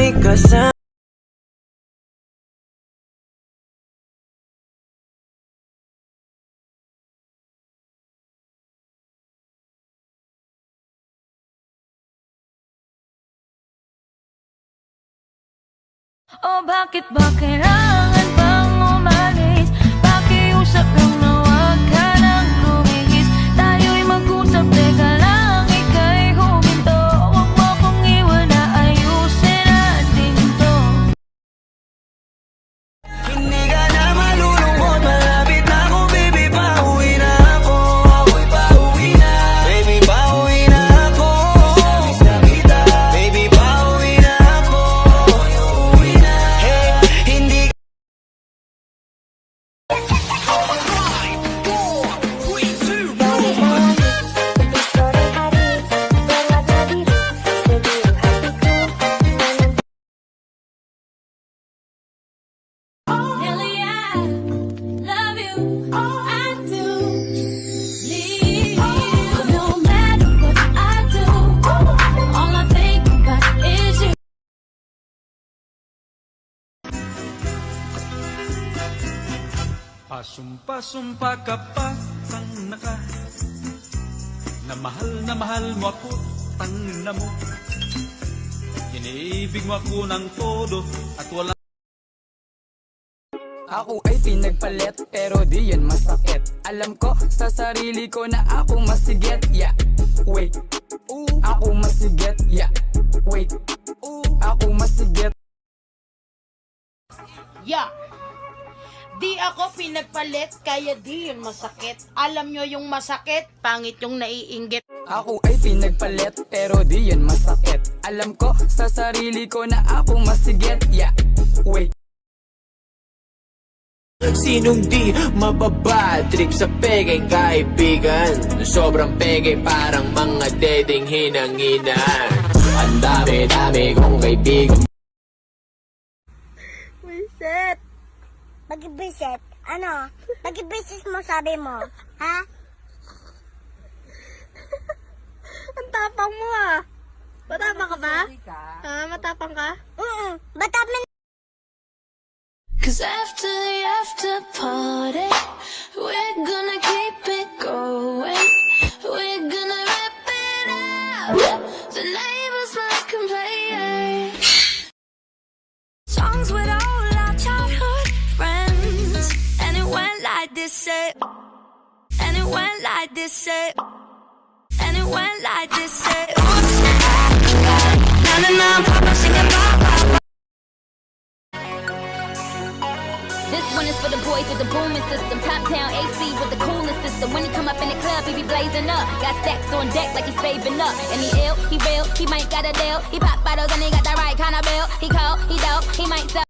may kasama. O bakit ba kailangan bang umalis? Pakiusap lang na huwag ka nang lumihis. Tayo'y mag-usap, teka lang, ika'y huminto. Huwag mo kong iwan na ayusin natin to. Hindi ka na malulungkot, malapit na ako, baby, pauwi na ako. Ako'y pauwi na, baby, pauwi na ako. Miss na kita, baby, pauwi na ako. Uuwi na, hey, hindi. Really, I love you, I do. Please, no matter what I do, all I think about is you. Pasumpa-sumpa ka pa, tangna ka. Na mahal mo ako, tangna mo. Iniibig mo ako ng todo at wala. Ako ay pinagpalit pero di yan masakit. Alam ko sa sarili ko na ako masigit. Yeah, wait, ako masigit. Yeah, wait, ako masigit. Yeah. Di ako pinagpalit, kaya di yun masakit. Alam nyo yung masakit, pangit yung naiinggit. Ako ay pinagpalit pero di yan masakit. Alam ko sa sarili ko na ako masigit. Yeah, wait. Sinong di mababadtrip sa pegeng kaibigan? Sobrang pege parang mga dedeng hinanginan. Ang dami-dami kong kaibigan. Buisit! Mag-buisit? Ano? Mag-buisit mo sabi mo? Ha? Ang tapang mo ah. Matapang ka ba? Matapang ka? Matapang. Cause after the after party, we're gonna keep it going. We're gonna rip it out. The neighbors might complain. Songs with all our childhood friends. And it went like this, say. And it went like this, say. And it went like this, say. Oops, na na na, papa singing pop pop. This one is for the boys with the booming system. Top down AC with the coolest system. When he come up in the club, he be blazing up. Got stacks on deck like he's saving up. And he ill, he real, he might got a deal. He pop bottles and he got the right kind of bill. He cold, he dope, he might sell.